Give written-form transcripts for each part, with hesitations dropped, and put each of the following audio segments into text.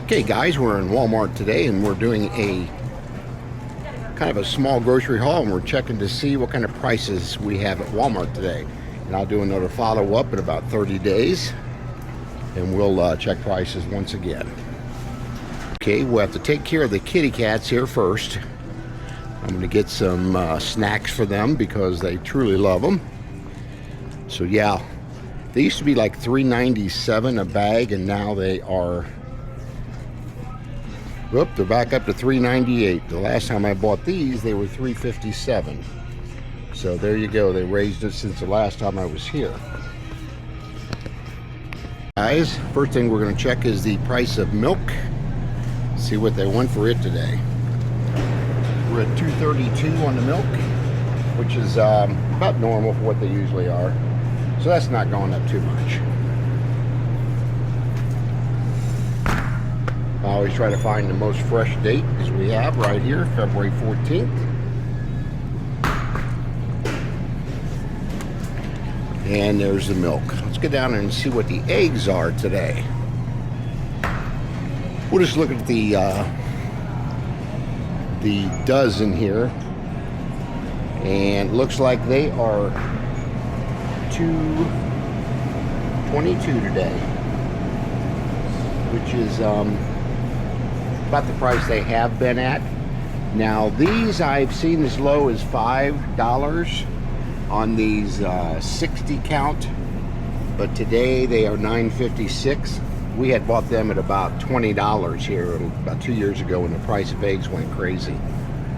Okay guys, we're in Walmart today and we're doing a kind of a small grocery haul, and we're checking to see what kind of prices we have at Walmart today. And I'll do another follow-up in about 30 days and we'll check prices once again. Okay, we'll have to take care of the kitty cats here first. I'm going to get some snacks for them because they truly love them. So yeah, they used to be like $3.97 a bag, and now they are, whoop, they're back up to $3.98. The last time I bought these, they were $3.57. So there you go. They raised it since the last time I was here. Guys, first thing we're going to check is the price of milk. See what they want for it today. We're at $2.32 on the milk, which is about normal for what they usually are. So that's not going up too much. I always try to find the most fresh date, as we have right here, February 14th. And there's the milk. Let's get down and see what the eggs are today. We'll just look at the dozen here, and it looks like they are $2.22 today, which is about the price they have been at. Now these I've seen as low as $5 on these 60 count, but today they are $9.56. We had bought them at about $20 here about 2 years ago when the price of eggs went crazy.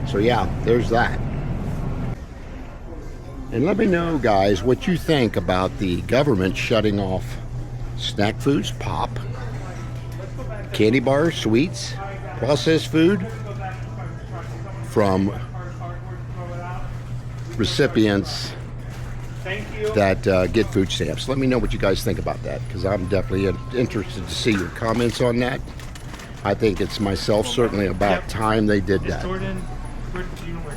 So yeah, there's that. And let me know, guys, what you think about the government shutting off snack foods, pop, candy bars, sweets, processed food from recipients that get food stamps. Let me know what you guys think about that, because I'm definitely interested to see your comments on that. I think it's myself certainly about time they did that.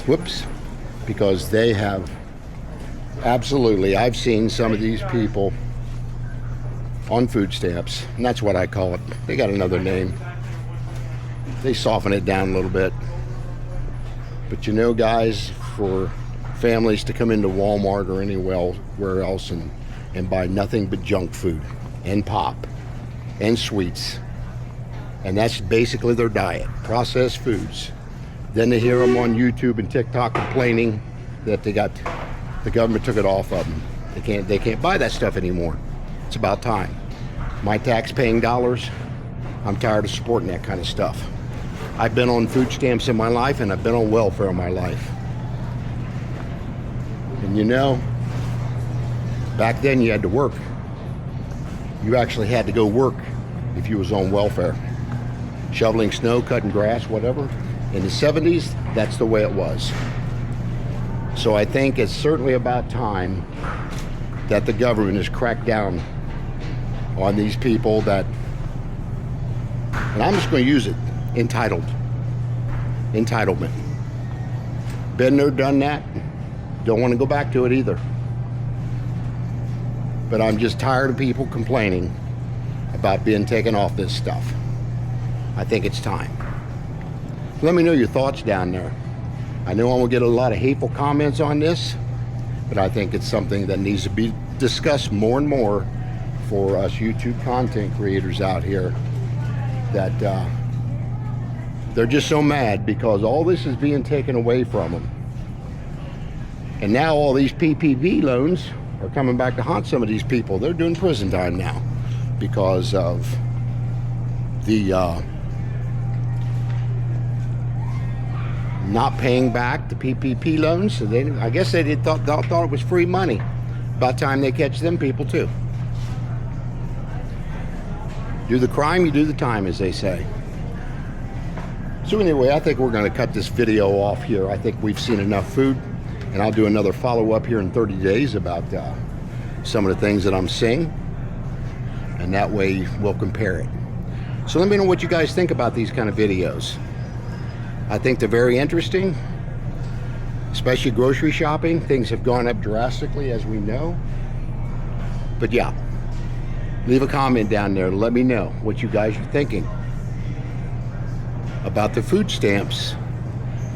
Whoops. Because they have absolutely, I've seen some of these people on food stamps, and that's what I call it. They got another name. They soften it down a little bit. But you know, guys, for families to come into Walmart or anywhere else and buy nothing but junk food and pop and sweets, and that's basically their diet, processed foods. Then they hear them on YouTube and TikTok complaining that the government took it off of them. They can't buy that stuff anymore. It's about time. My tax-paying dollars, I'm tired of supporting that kind of stuff. I've been on food stamps in my life, and I've been on welfare in my life. And you know, back then you had to work. You actually had to go work if you was on welfare. Shoveling snow, cutting grass, whatever. In the 70s, that's the way it was. So I think it's certainly about time that the government has cracked down on these people that, and I'm just going to use it, entitlement. Been there, done that. Don't want to go back to it either. But I'm just tired of people complaining about being taken off this stuff. I think it's time. Let me know your thoughts down there. I know I'm going to get a lot of hateful comments on this, but I think it's something that needs to be discussed more and more for us YouTube content creators out here, that they're just so mad because all this is being taken away from them. And now all these PPP loans are coming back to haunt some of these people. They're doing prison time now because of the not paying back the PPP loans. So I guess they thought it was free money. About time they catch them people too. Do the crime, you do the time, as they say. So anyway, I think we're going to cut this video off here. I think we've seen enough food, and I'll do another follow-up here in 30 days about some of the things that I'm seeing, and that way we'll compare it. So let me know what you guys think about these kind of videos. I think they're very interesting, especially grocery shopping. Things have gone up drastically, as we know. But yeah, leave a comment down there. Let me know what you guys are thinking. about the food stamps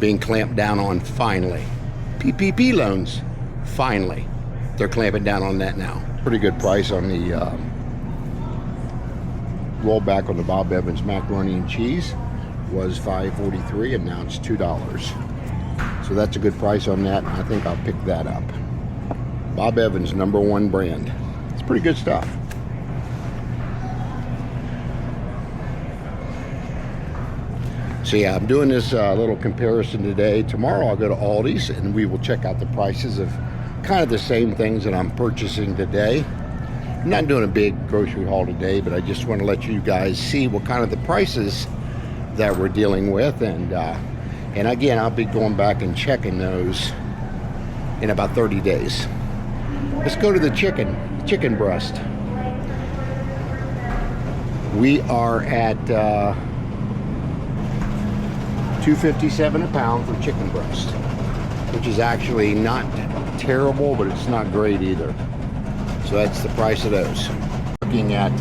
being clamped down on finally. PPP loans, finally. They're clamping down on that now. Pretty good price on the rollback on the Bob Evans macaroni and cheese. Was $5.43 and now it's $2. So that's a good price on that, and I think I'll pick that up. Bob Evans, #1 brand. It's pretty good stuff. So yeah, I'm doing this little comparison today. Tomorrow I'll go to Aldi's and we will check out the prices of kind of the same things that I'm purchasing today. I'm not doing a big grocery haul today, but I just want to let you guys see what kind of the prices that we're dealing with, and again, I'll be going back and checking those in about 30 days. Let's go to the chicken breast. We are at $2.57 a pound for chicken breast, which is actually not terrible, but it's not great either. So that's the price of those. Looking at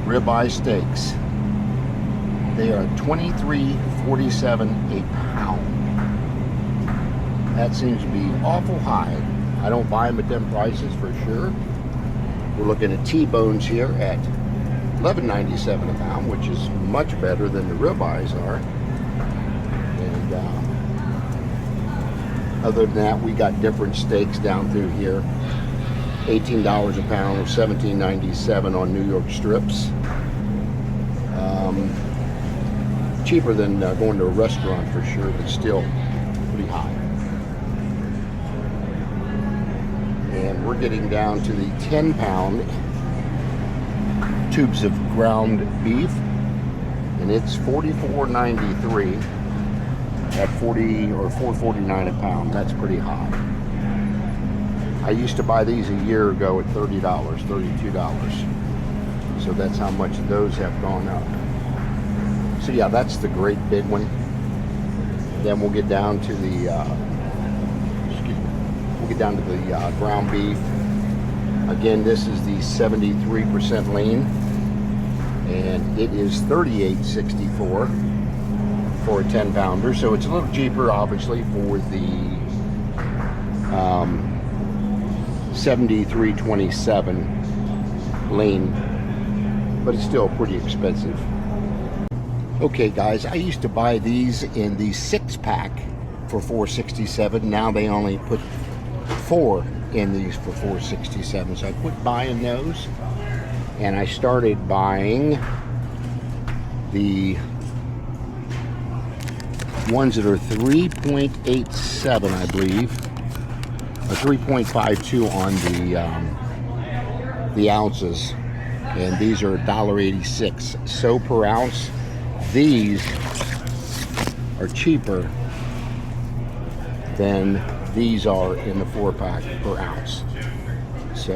ribeye steaks, they are $23.47 a pound. That seems to be awful high. I don't buy them at them prices for sure. We're looking at T-bones here at $11.97 a pound, which is much better than the ribeyes are. And other than that, we got different steaks down through here. $18 a pound or $17.97 on New York strips. Cheaper than going to a restaurant for sure, but still pretty high. And we're getting down to the 10-pound tubes of ground beef, and it's $44.93 at $4.49 a pound. That's pretty high. I used to buy these a year ago at $30, $32. So that's how much those have gone up. So yeah, that's the great big one. Then we'll get down to the ground beef. Again, this is the 73% lean, and it is $38.64 for a 10-pounder. So it's a little cheaper, obviously, for the 73.27 lean, but it's still pretty expensive. Okay guys, I used to buy these in the 6-pack for $4.67. Now they only put 4 in these for $4.67. So I quit buying those, and I started buying the ones that are 3.87, I believe, or 3.52 on the ounces, and these are $1.86. So per ounce, these are cheaper than these are in the 4-pack per ounce. So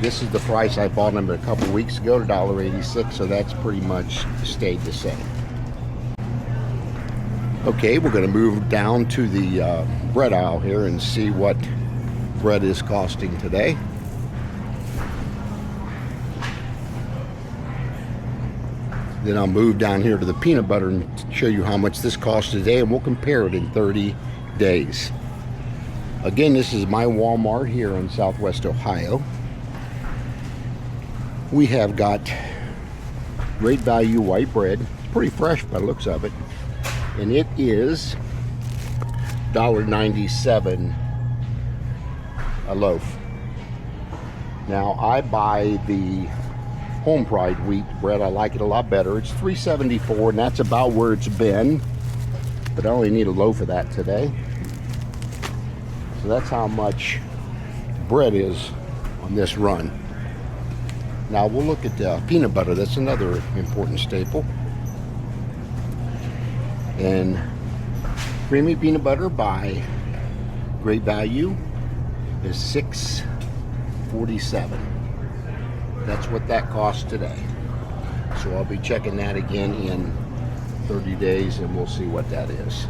this is the price I bought them a couple weeks ago, $1.86. So that's pretty much stayed the same. Okay, we're going to move down to the bread aisle here and see what bread is costing today. Then I'll move down here to the peanut butter and show you how much this costs today, and we'll compare it in 30 days. Again, this is my Walmart here in Southwest Ohio. We have got Great Value white bread. It's pretty fresh by the looks of it. And it is $1.97 a loaf. Now, I buy the Home Pride wheat bread. I like it a lot better. It's $3.74, and that's about where it's been. But I only need a loaf of that today. So that's how much bread is on this run. Now we'll look at peanut butter. That's another important staple. And creamy peanut butter by Great Value is $6.47. That's what that costs today. So I'll be checking that again in 30 days and we'll see what that is.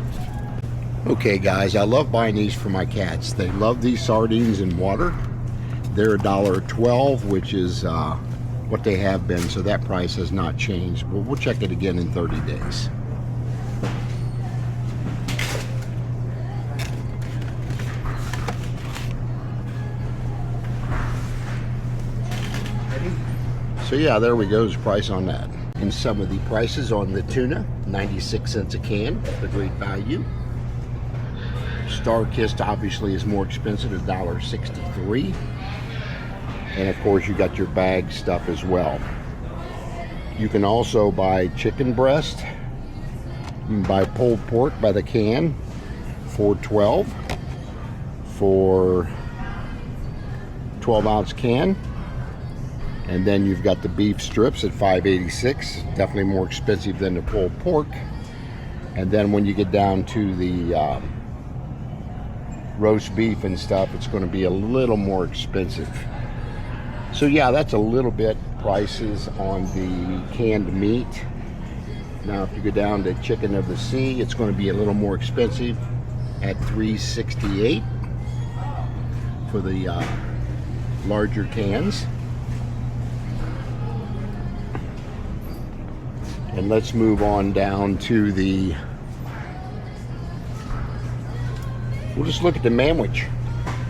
Okay guys, I love buying these for my cats. They love these sardines in water. They're $1.12, which is what they have been, so that price has not changed. But we'll check it again in 30 days. So yeah, there we go, the price on that. And some of the prices on the tuna, 96 cents a can, the great value. Star-Kissed obviously is more expensive, $1.63. And of course you got your bag stuff as well. You can also buy chicken breast. You can buy pulled pork by the can for $12 for 12-ounce can. And then you've got the beef strips at $5.86, definitely more expensive than the pulled pork. And then when you get down to the roast beef and stuff, it's going to be a little more expensive. So yeah, that's a little bit prices on the canned meat. Now if you go down to chicken of the sea, it's going to be a little more expensive at $3.68 for the larger cans. And let's move on down to the, we'll just look at the manwich,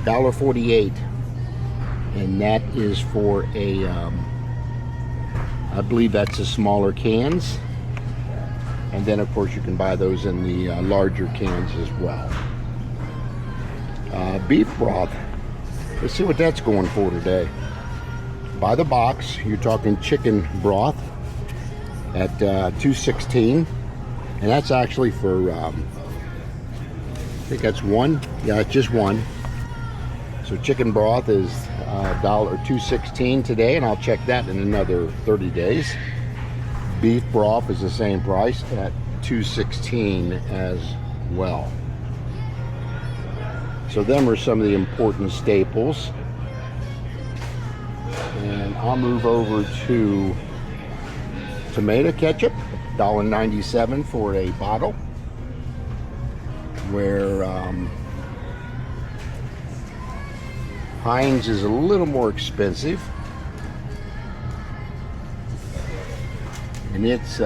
$1.48. And that is for a, I believe that's the smaller cans. And then of course you can buy those in the larger cans as well. Beef broth, let's see what that's going for today. By the box, you're talking chicken broth at $2.16, and that's actually for I think that's one. Yeah, it's just one. So chicken broth is $2.16 today, and I'll check that in another 30 days. Beef broth is the same price at $2.16 as well. So them are some of the important staples. And I'll move over to tomato ketchup, $1.97 for a bottle, where Heinz is a little more expensive, and it's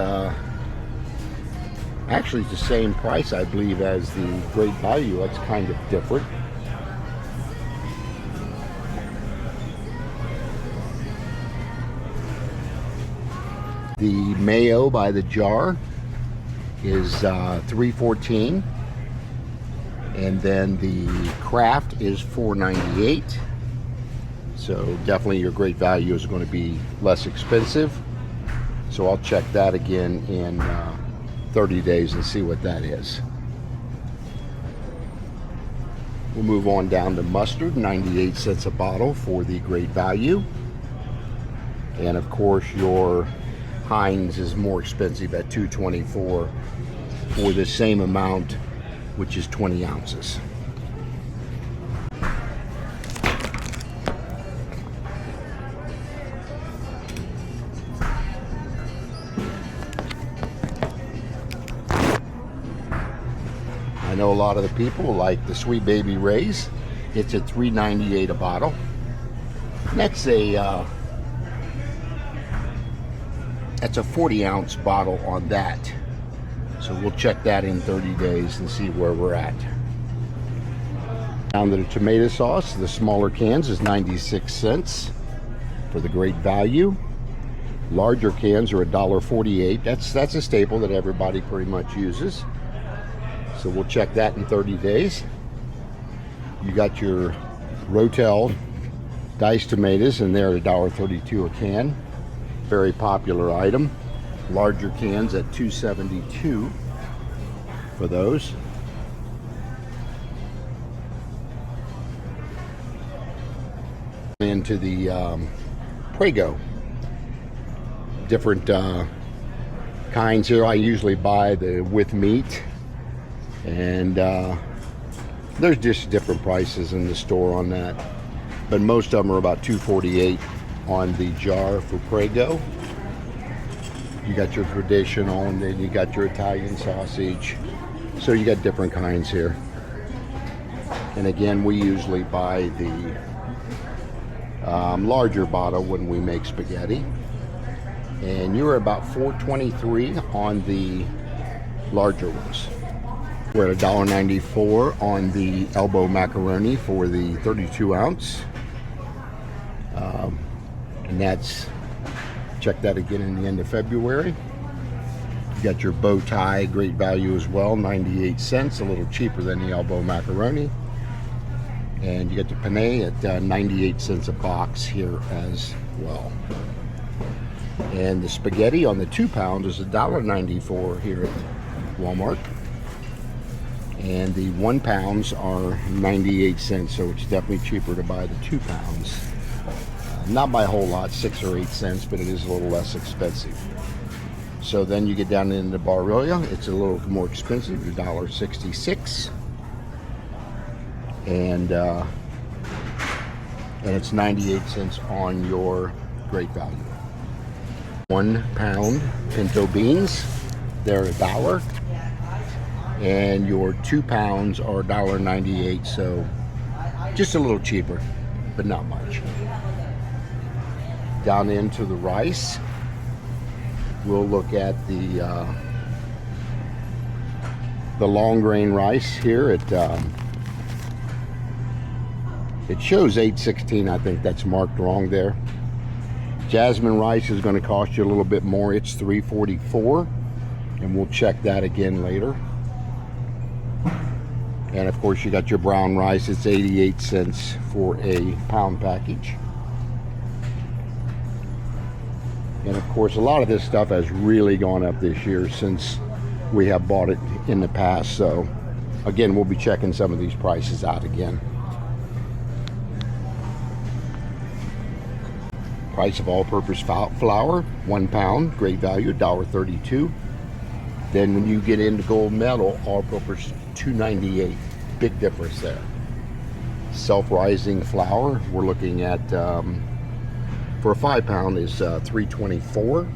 actually the same price, I believe, as the Great Value. That's kind of different. The mayo by the jar is $3.14, and then the Kraft is $4.98. So definitely your Great Value is going to be less expensive. So I'll check that again in 30 days and see what that is. We'll move on down to mustard, 98 cents a bottle for the Great Value. And of course your Heinz is more expensive at $2.24 for the same amount, which is 20 ounces. I know a lot of the people like the Sweet Baby Ray's. It's at $3.98 a bottle. That's a 40-ounce bottle on that. So we'll check that in 30 days and see where we're at. Down to the tomato sauce, the smaller cans is 96 cents for the Great Value. Larger cans are $1.48. That's a staple that everybody pretty much uses. So we'll check that in 30 days. You got your Rotel diced tomatoes, and they're $1.32 a can. Very popular item. Larger cans at $2.72 for those. Into the Prego. Different kinds here. I usually buy the with meat, and there's just different prices in the store on that, but most of them are about $2.48 on the jar for Prego. You got your traditional, and then you got your Italian sausage. So you got different kinds here. And again, we usually buy the larger bottle when we make spaghetti. And you're about $4.23 on the larger ones. We're at $1.94 on the elbow macaroni for the 32 ounce. And that's Check that again in the end of February. You got your bow tie, great value as well, 98 cents, a little cheaper than the elbow macaroni. And you got the penne at 98 cents a box here as well. And the spaghetti on the 2 pound is $1.94 here at Walmart. And the 1 pounds are 98 cents, so it's definitely cheaper to buy the 2 pounds. Not by a whole lot, 6 or 8 cents, but it is a little less expensive. So then you get down into Barilla, it's a little more expensive, $1.66. And it's 98 cents on your great value. 1 pound pinto beans, they're $1. And your 2 pounds are $1.98, so just a little cheaper, but not much. Down into the rice, we'll look at the long grain rice here at it shows $8.16. I think that's marked wrong there. Jasmine rice is going to cost you a little bit more. It's $3.44, and we'll check that again later. And of course you got your brown rice. It's 88 cents for a pound package. And of course a lot of this stuff has really gone up this year since we have bought it in the past. So again, we'll be checking some of these prices out again. Price of all-purpose flour, 1 pound, great value, $1.32. Then when you get into gold medal, all-purpose, $2.98. Big difference there. Self-rising flour, we're looking at for a 5 pound is $3.24.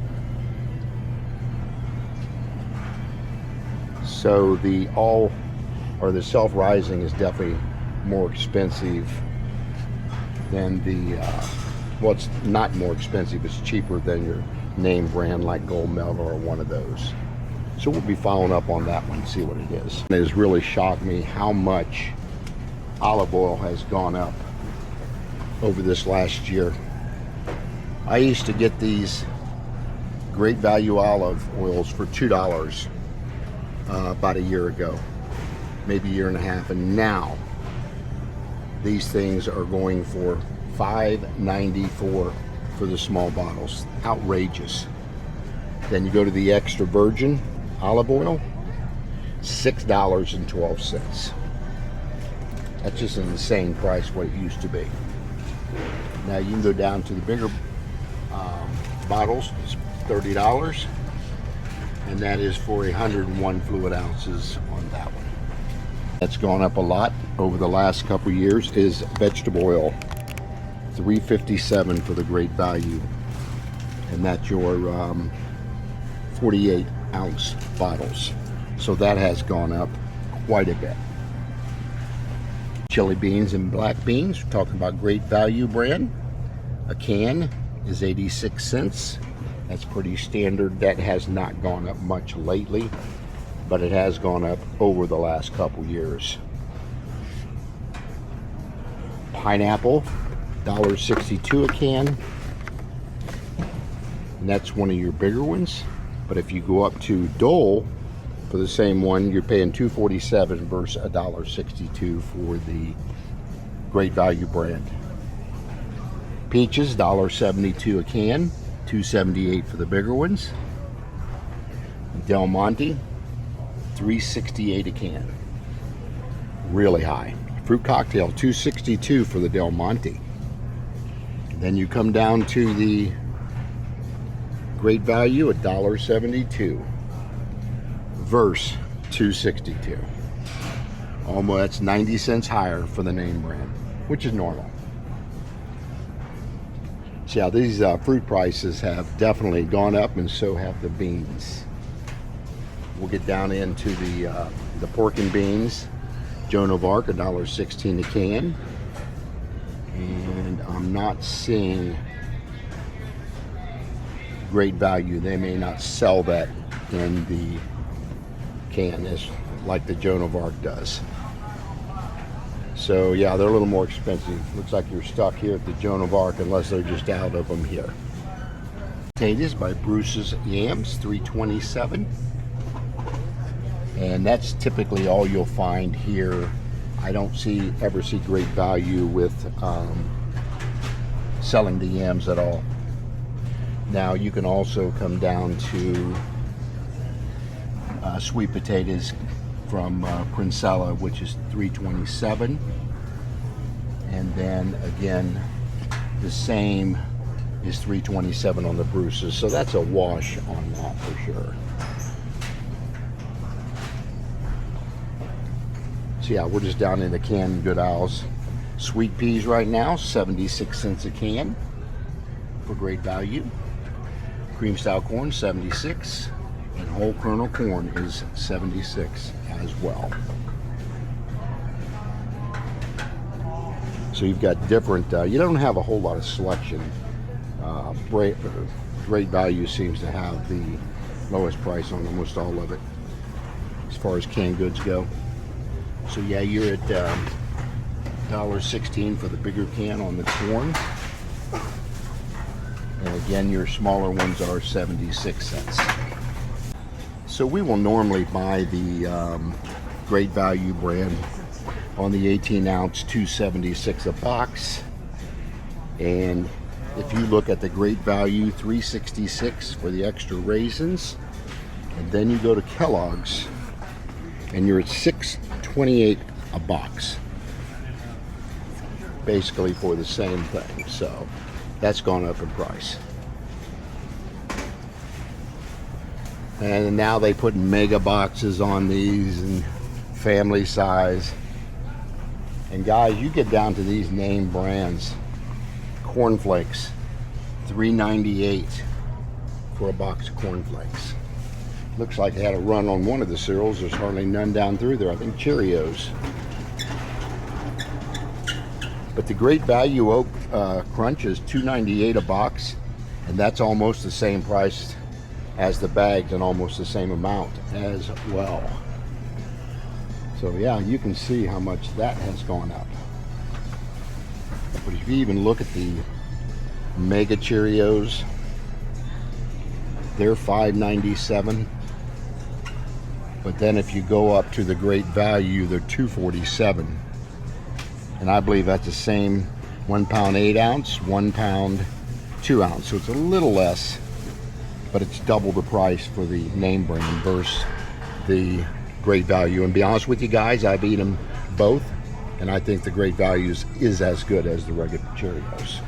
So the self-rising is definitely more expensive than the well, it's not more expensive, it's cheaper than your name brand like Gold Medal or one of those. So we'll be following up on that one, see what it is. It has really shocked me how much olive oil has gone up over this last year. I used to get these great value olive oils for $2 about a year ago, maybe a year and a half, and now these things are going for $5.94 for the small bottles. Outrageous. Then you go to the extra virgin olive oil, $6.12. That's just an insane price what it used to be. Now you can go down to the bigger bottles. It's $30, and that is for 101 fluid ounces on that one. That's gone up a lot over the last couple years. Is vegetable oil, $3.57 for the great value, and that's your 48 ounce bottles. So that has gone up quite a bit. Chili beans and black beans, we're talking about great value brand. A can is 86 cents. That's pretty standard. That has not gone up much lately, but it has gone up over the last couple years. Pineapple, $1.62 a can, and that's one of your bigger ones. But if you go up to Dole for the same one, you're paying $2.47 versus $1.62 for the great value brand. Peaches, $1.72 a can, $2.78 for the bigger ones. Del Monte, $3.68 a can, really high. Fruit cocktail, $2.62 for the Del Monte. Then you come down to the great value, $1.72 versus $2.62. Almost, that's 90 cents higher for the name brand, which is normal. So yeah, these fruit prices have definitely gone up, and so have the beans. We'll get down into the pork and beans. Joan of Arc, $1.16 a can. And I'm not seeing great value. They may not sell that in the can as like the Joan of Arc does. So yeah, they're a little more expensive. Looks like you're stuck here at the Joan of Arc unless they're just out of them here. potatoes by Bruce's Yams, $3.27. And that's typically all you'll find here. I don't ever see great value with selling the yams at all. Now you can also come down to sweet potatoes from Princella, which is $3.27. And then again, the same is $3.27 on the Bruce's. So that's a wash on that for sure. So yeah, we're just down in the canned good aisles. Sweet peas right now, 76 cents a can for great value. Cream style corn, 76. And whole kernel corn is 76 as well. So you've got different, you don't have a whole lot of selection. Great value seems to have the lowest price on almost all of it as far as canned goods go. So yeah, you're at $1.16 for the bigger can on the corn. And again, your smaller ones are 76 cents. So we will normally buy the Great Value brand on the 18 ounce, $2.76 a box. And if you look at the Great Value, $3.66 for the extra raisins. And then you go to Kellogg's and you're at $6.28 a box, basically for the same thing. So that's gone up in price. And now they put mega boxes on these and family size. And guys, you get down to these name brands. Cornflakes, $3.98 for a box of cornflakes. Looks like they had a run on one of the cereals. There's hardly none down through there. I think Cheerios. But the Great Value Oat Crunch is $2.98 a box, and that's almost the same price as the bags and almost the same amount as well. So yeah, you can see how much that has gone up. But if you even look at the Mega Cheerios, they're $5.97. But then if you go up to the Great Value, they're $2.47. And I believe that's the same 1 pound 8 ounce, 1 pound 2 ounce. So it's a little less, but it's double the price for the name brand versus the Great Value. And to be honest with you guys, I've eaten them both, and I think the Great Value is as good as the regular Cheerios.